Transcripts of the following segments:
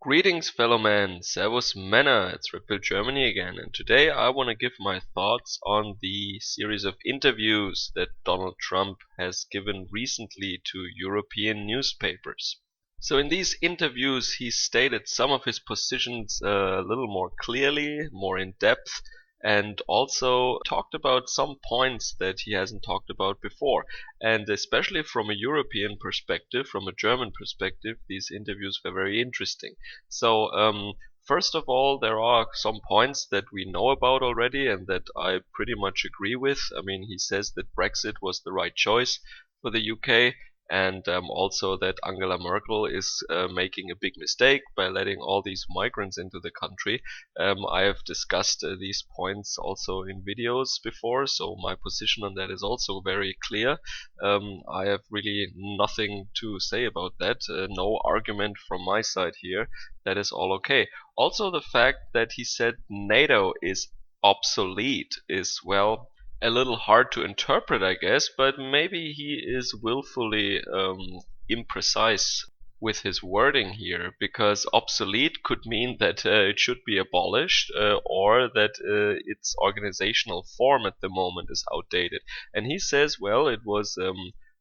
Greetings, fellow man. Servus, Männer. It's Ripple Germany again, and today I want to give my thoughts on the series of interviews that Donald Trump has given recently to European newspapers. So in these interviews, he stated some of his positions a little more clearly, more in depth, and also talked about some points that he hasn't talked about before. And especially from a European perspective, from a German perspective, these interviews were very interesting. So, first of all, there are some points that we know about already and that I pretty much agree with. I mean, he says that Brexit was the right choice for the UK, and also that Angela Merkel is making a big mistake by letting all these migrants into the country. I have discussed these points also in videos before, so my position on that is also very clear. I have really nothing to say about that, no argument from my side here. That is all okay. Also, the fact that he said NATO is obsolete is, well, a little hard to interpret, I guess, but maybe he is willfully imprecise with his wording here, because obsolete could mean that it should be abolished, or that its organizational form at the moment is outdated. And he says, well, it was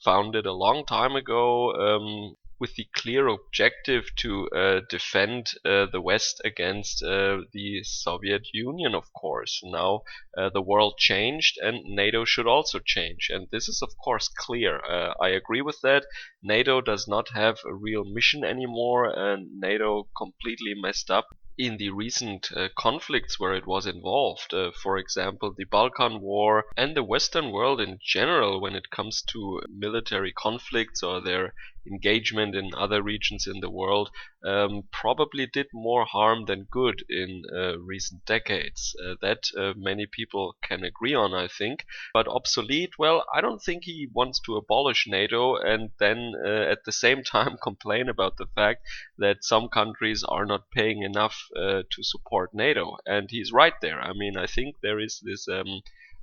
founded a long time ago, with the clear objective to defend the West against the Soviet Union, of course. Now the world changed and NATO should also change. And this is, of course, clear. I agree with that. NATO does not have a real mission anymore, and NATO completely messed up in the recent conflicts where it was involved. For example, the Balkan War and the Western world in general, when it comes to military conflicts or their engagement in other regions in the world, probably did more harm than good in recent decades. That many people can agree on, I think. But obsolete, well, I don't think he wants to abolish NATO and then at the same time complain about the fact that some countries are not paying enough to support NATO. And he's right there. I mean, I think there is this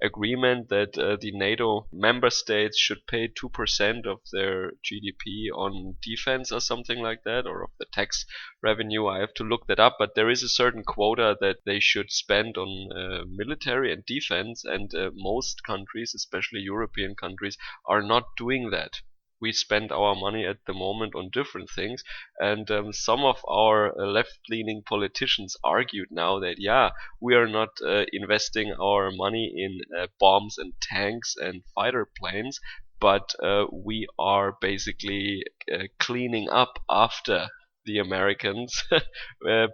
agreement that the NATO member states should pay 2% of their GDP on defense or something like that, or of the tax revenue. I have to look that up, but there is a certain quota that they should spend on military and defense, and most countries, especially European countries, are not doing that. We spend our money at the moment on different things, and some of our left-leaning politicians argued now that, yeah, we are not investing our money in bombs and tanks and fighter planes, but we are basically cleaning up after the Americans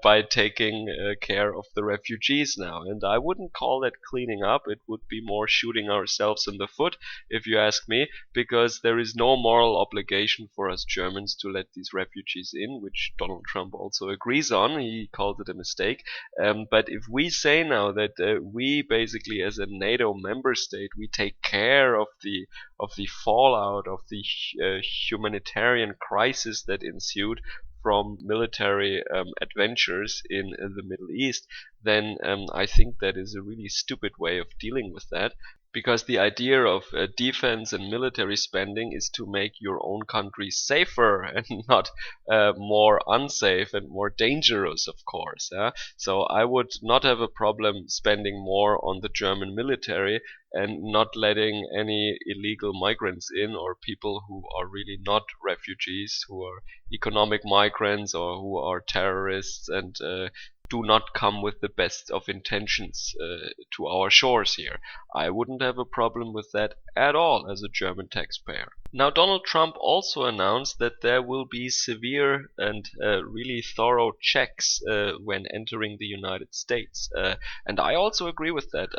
by taking care of the refugees now. And I wouldn't call that cleaning up. It would be more shooting ourselves in the foot, if you ask me, because there is no moral obligation for us Germans to let these refugees in, which Donald Trump also agrees on. He called it a mistake. But if we say now that we basically, as a NATO member state, we take care of the fallout of the humanitarian crisis that ensued from military adventures in the Middle East, then I think that is a really stupid way of dealing with that. Because the idea of defense and military spending is to make your own country safer and not more unsafe and more dangerous, of course. So I would not have a problem spending more on the German military and not letting any illegal migrants in, or people who are really not refugees, who are economic migrants or who are terrorists and do not come with the best of intentions to our shores here. I wouldn't have a problem with that at all as a German taxpayer. Now, Donald Trump also announced that there will be severe and really thorough checks when entering the United States. And I also agree with that.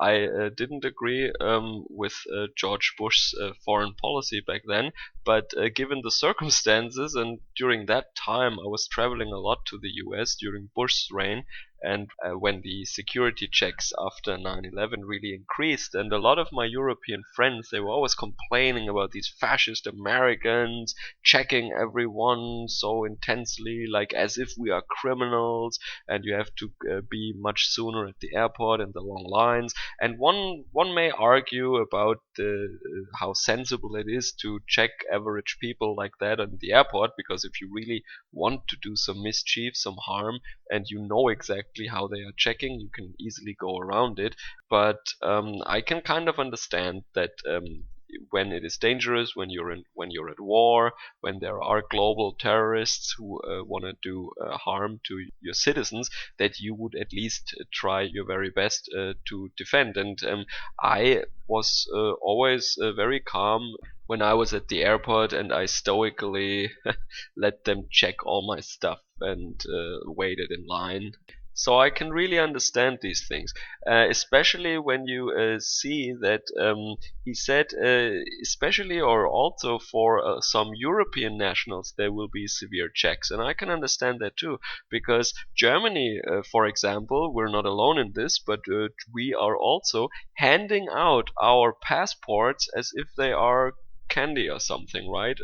I didn't agree with George Bush's foreign policy back then, but given the circumstances, and during that time I was traveling a lot to the US during Bush's reign, and when the security checks after 9/11 really increased, and a lot of my European friends, they were always complaining about these fascist Americans checking everyone so intensely, like as if we are criminals, and you have to be much sooner at the airport and the long lines. And one may argue about how sensible it is to check average people like that at the airport, because if you really want to do some mischief, some harm, and you know exactly how they are checking, you can easily go around it. But I can kind of understand that when it is dangerous, when you're at war, when there are global terrorists who want to do harm to your citizens, that you would at least try your very best to defend. And I was always very calm when I was at the airport, and I stoically let them check all my stuff and waited in line. So I can really understand these things, especially when you see that he said, especially or also for some European nationals, there will be severe checks, and I can understand that too, because Germany, for example, we're not alone in this, but we are also handing out our passports as if they are candy or something, right?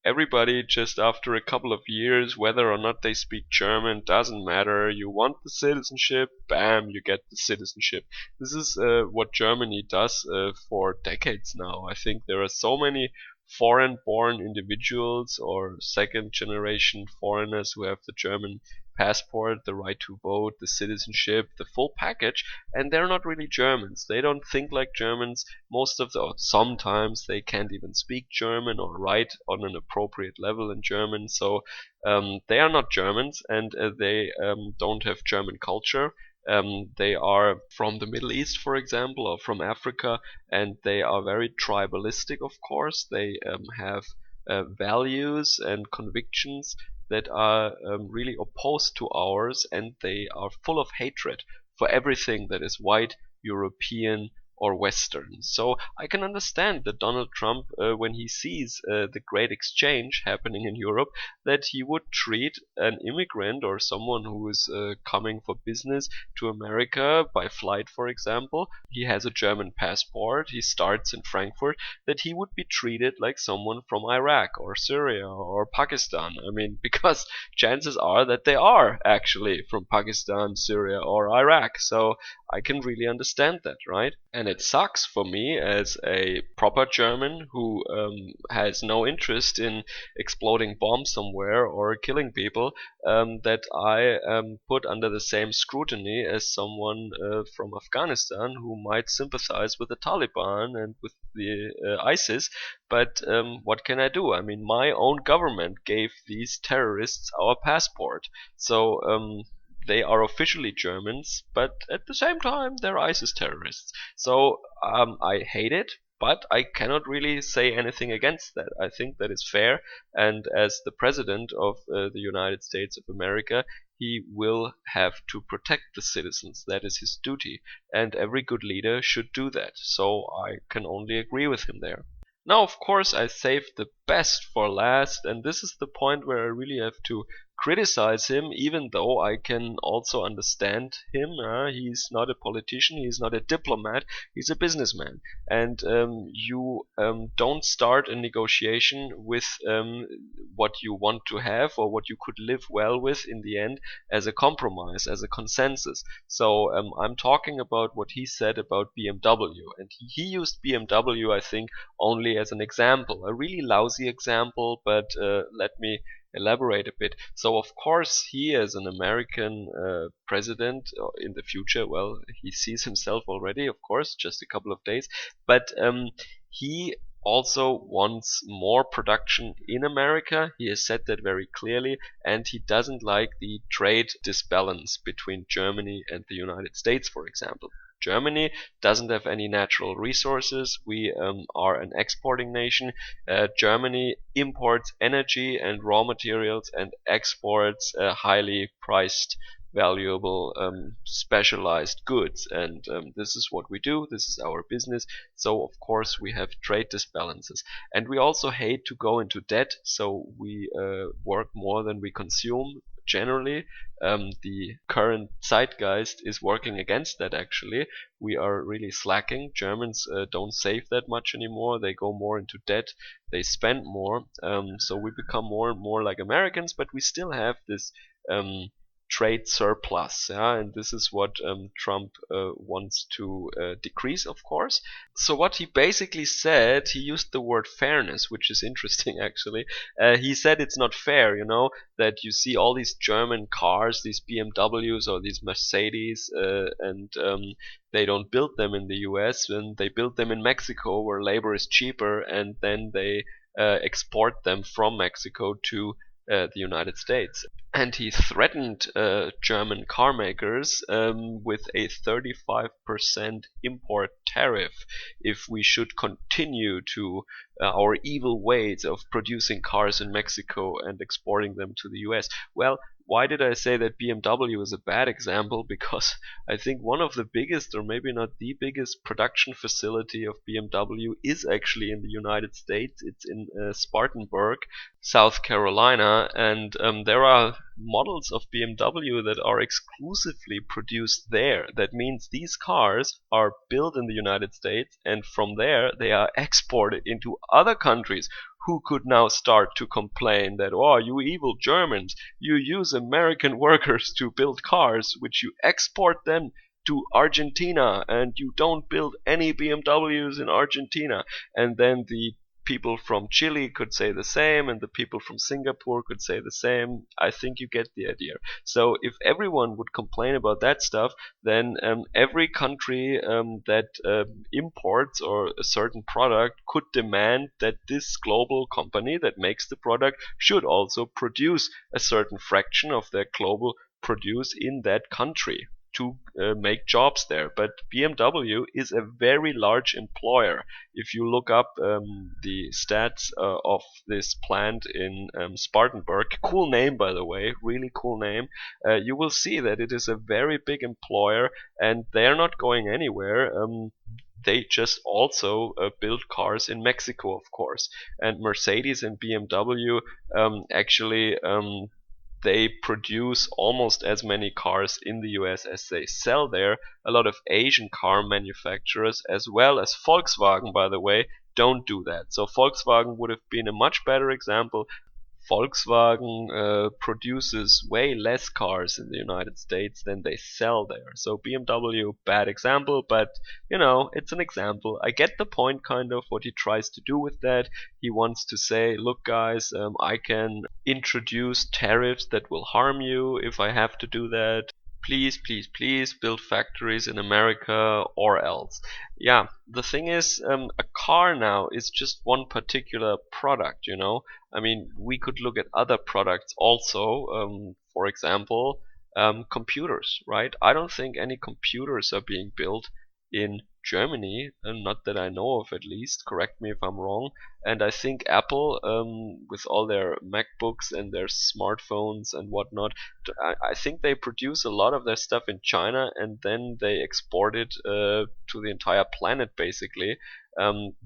Everybody, just after a couple of years, whether or not they speak German, doesn't matter. You want the citizenship, bam, you get the citizenship. This is what Germany does for decades now. I think there are so many foreign born individuals or second generation foreigners who have the German passport, the right to vote, the citizenship, the full package, and they're not really Germans. They don't think like Germans. Most of the, or sometimes they can't even speak German or write on an appropriate level in German. So they are not Germans, and they don't have German culture. They are from the Middle East, for example, or from Africa, and they are very tribalistic, of course. They have values and convictions that are really opposed to ours, and they are full of hatred for everything that is white, European, or Western. So I can understand that Donald Trump, when he sees the great exchange happening in Europe, that he would treat an immigrant or someone who is coming for business to America by flight, for example. He has a German passport, he starts in Frankfurt, that he would be treated like someone from Iraq or Syria or Pakistan. I mean, because chances are that they are actually from Pakistan, Syria, or Iraq. So I can really understand that, right? And it sucks for me as a proper German who has no interest in exploding bombs somewhere or killing people, that I am put under the same scrutiny as someone from Afghanistan who might sympathize with the Taliban and with the ISIS. But what can I do? I mean, my own government gave these terrorists our passport. So they are officially Germans, but at the same time they're ISIS terrorists. So I hate it, but I cannot really say anything against that. I think that is fair, and as the president of the United States of America, he will have to protect the citizens. That is his duty, and every good leader should do that. So I can only agree with him there. Now, of course, I saved the best for last, and this is the point where I really have to criticize him, even though I can also understand him. He's not a politician, he's not a diplomat, he's a businessman. And you don't start a negotiation with what you want to have or what you could live well with in the end as a compromise, as a consensus. So I'm talking about what he said about BMW, and he used BMW, I think, only as an example, a really lousy example, but let me elaborate a bit. So of course he, as an American president in the future, well, he sees himself already, of course, just a couple of days, but he also wants more production in America. He has said that very clearly, and he doesn't like the trade disbalance between Germany and the United States, for example. Germany doesn't have any natural resources. We are an exporting nation. Germany imports energy and raw materials and exports highly priced, valuable, specialized goods. And this is what we do. This is our business. So, of course, we have trade disbalances. And we also hate to go into debt. So we work more than we consume. Generally, the current zeitgeist is working against that actually. We are really slacking. Germans don't save that much anymore. They go more into debt. They spend more. So we become more and more like Americans, but we still have this trade surplus. Yeah, and this is what Trump wants to decrease, of course. So what he basically said, he used the word fairness, which is interesting actually. He said it's not fair, that you see all these German cars, these BMWs or these Mercedes, and they don't build them in the US, and they build them in Mexico where labor is cheaper, and then they export them from Mexico to the United States. And he threatened German car makers with a 35% import tariff if we should continue to our evil ways of producing cars in Mexico and exporting them to the US. Well, why did I say that BMW is a bad example? Because I think one of the biggest, or maybe not the biggest, production facility of BMW is actually in the United States. It's in Spartanburg, South Carolina, and there are models of BMW that are exclusively produced there. That means these cars are built in the United States, and from there they are exported into other countries who could now start to complain that, oh, you evil Germans, you use American workers to build cars, which you export them to Argentina, and you don't build any BMWs in Argentina. And then the people from Chile could say the same, and the people from Singapore could say the same. I think you get the idea. So if everyone would complain about that stuff, then every country that imports or a certain product could demand that this global company that makes the product should also produce a certain fraction of their global produce in that country to make jobs there. But BMW is a very large employer. If you look up the stats of this plant in Spartanburg, cool name by the way, really cool name, you will see that it is a very big employer, and they're not going anywhere. They just also build cars in Mexico, of course. And Mercedes and BMW actually they produce almost as many cars in the US as they sell there. A lot of Asian car manufacturers, as well as Volkswagen, by the way, don't do that. So Volkswagen would have been a much better example. Volkswagen produces way less cars in the United States than they sell there. So BMW, bad example, but it's an example. I get the point, kind of, what he tries to do with that. He wants to say, look guys, I can introduce tariffs that will harm you if I have to do that. Please, please, please build factories in America or else. Yeah, the thing is, a car now is just one particular product. I mean, we could look at other products also. For example, computers, right? I don't think any computers are being built in Germany, not that I know of at least. Correct me if I'm wrong. And I think Apple, with all their MacBooks and their smartphones and whatnot, I think they produce a lot of their stuff in China, and then they export it to the entire planet basically.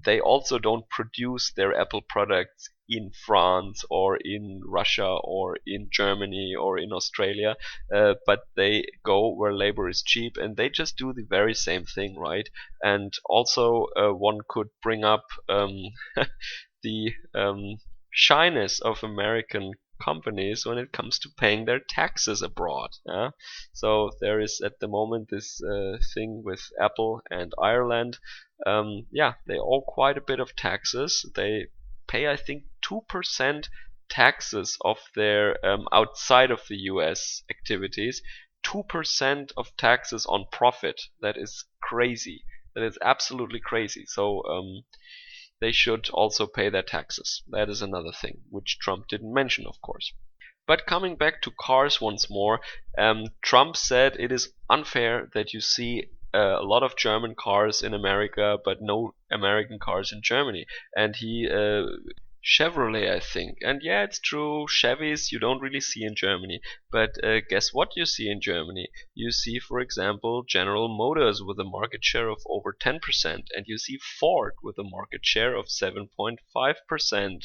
They also don't produce their Apple products in France or in Russia or in Germany or in Australia, but they go where labor is cheap, and they just do the very same thing, right? And also one could bring up the shyness of American companies when it comes to paying their taxes abroad. Yeah? So there is at the moment this thing with Apple and Ireland. Yeah, they owe quite a bit of taxes. They pay, I think, 2% taxes of their outside of the US activities. 2% of taxes on profit. That is crazy. That is absolutely crazy. So they should also pay their taxes. That is another thing, which Trump didn't mention, of course. But coming back to cars once more, Trump said it is unfair that you see a lot of German cars in America, but no American cars in Germany. And he Chevrolet, I think. And yeah, it's true, Chevys you don't really see in Germany. But guess what you see in Germany? You see, for example, General Motors with a market share of over 10%, and you see Ford with a market share of 7.5%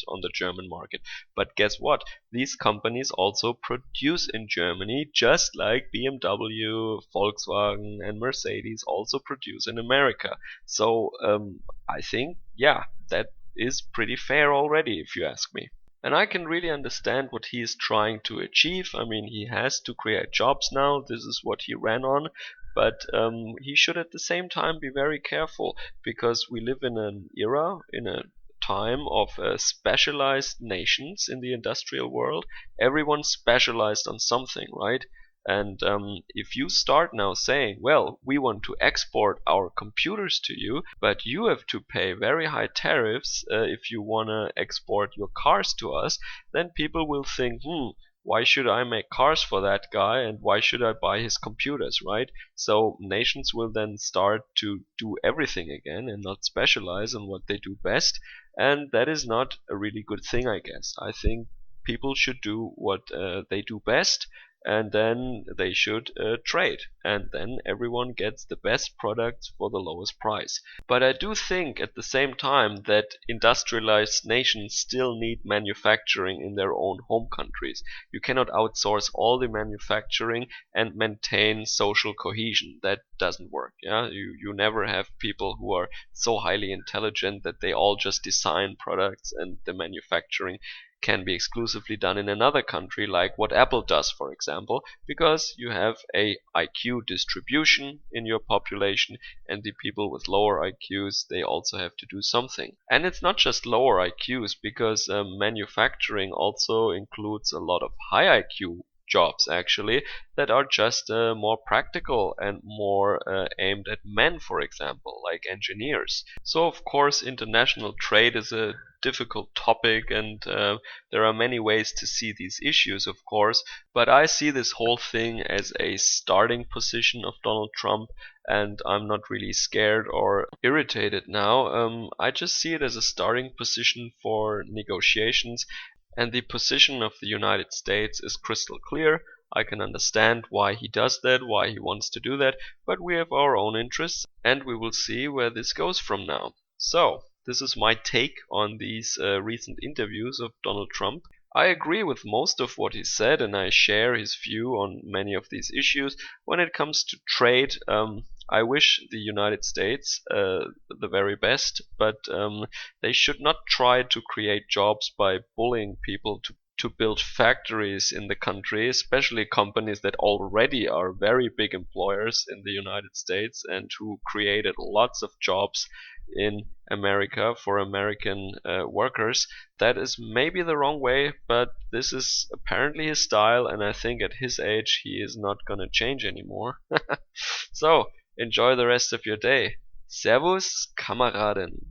on the German market. But guess what? These companies also produce in Germany, just like BMW, Volkswagen, and Mercedes also produce in America. So I think, yeah, that is pretty fair already, if you ask me. And I can really understand what he is trying to achieve. I mean, he has to create jobs now. This is what he ran on. But he should at the same time be very careful, because we live in an era, in a time of specialized nations in the industrial world. Everyone specialized on something, right? And if you start now saying, well, we want to export our computers to you, but you have to pay very high tariffs if you want to export your cars to us, then people will think, why should I make cars for that guy, and why should I buy his computers, right? So nations will then start to do everything again and not specialize on what they do best, and that is not a really good thing, I guess. I think people should do what they do best, and then they should trade, and then everyone gets the best products for the lowest price. But I do think at the same time that industrialized nations still need manufacturing in their own home countries. You cannot outsource all the manufacturing and maintain social cohesion. That doesn't work. Yeah, you never have people who are so highly intelligent that they all just design products and the manufacturing can be exclusively done in another country, like what Apple does, for example, because you have a IQ distribution in your population, and the people with lower IQs, they also have to do something. And it's not just lower IQs, because manufacturing also includes a lot of high IQ jobs, actually, that are just more practical and more aimed at men, for example, like engineers. So of course international trade is a difficult topic, and there are many ways to see these issues, of course, but I see this whole thing as a starting position of Donald Trump, and I'm not really scared or irritated now. I just see it as a starting position for negotiations, and the position of the United States is crystal clear. I can understand why he does that, why he wants to do that, but we have our own interests, and we will see where this goes from now. So, this is my take on these recent interviews of Donald Trump. I agree with most of what he said, and I share his view on many of these issues. When it comes to trade, I wish the United States the very best, but they should not try to create jobs by bullying people to build factories in the country, especially companies that already are very big employers in the United States and who created lots of jobs in America for American workers. That is maybe the wrong way, but this is apparently his style, and I think at his age he is not gonna change anymore. So, enjoy the rest of your day. Servus, Kameraden.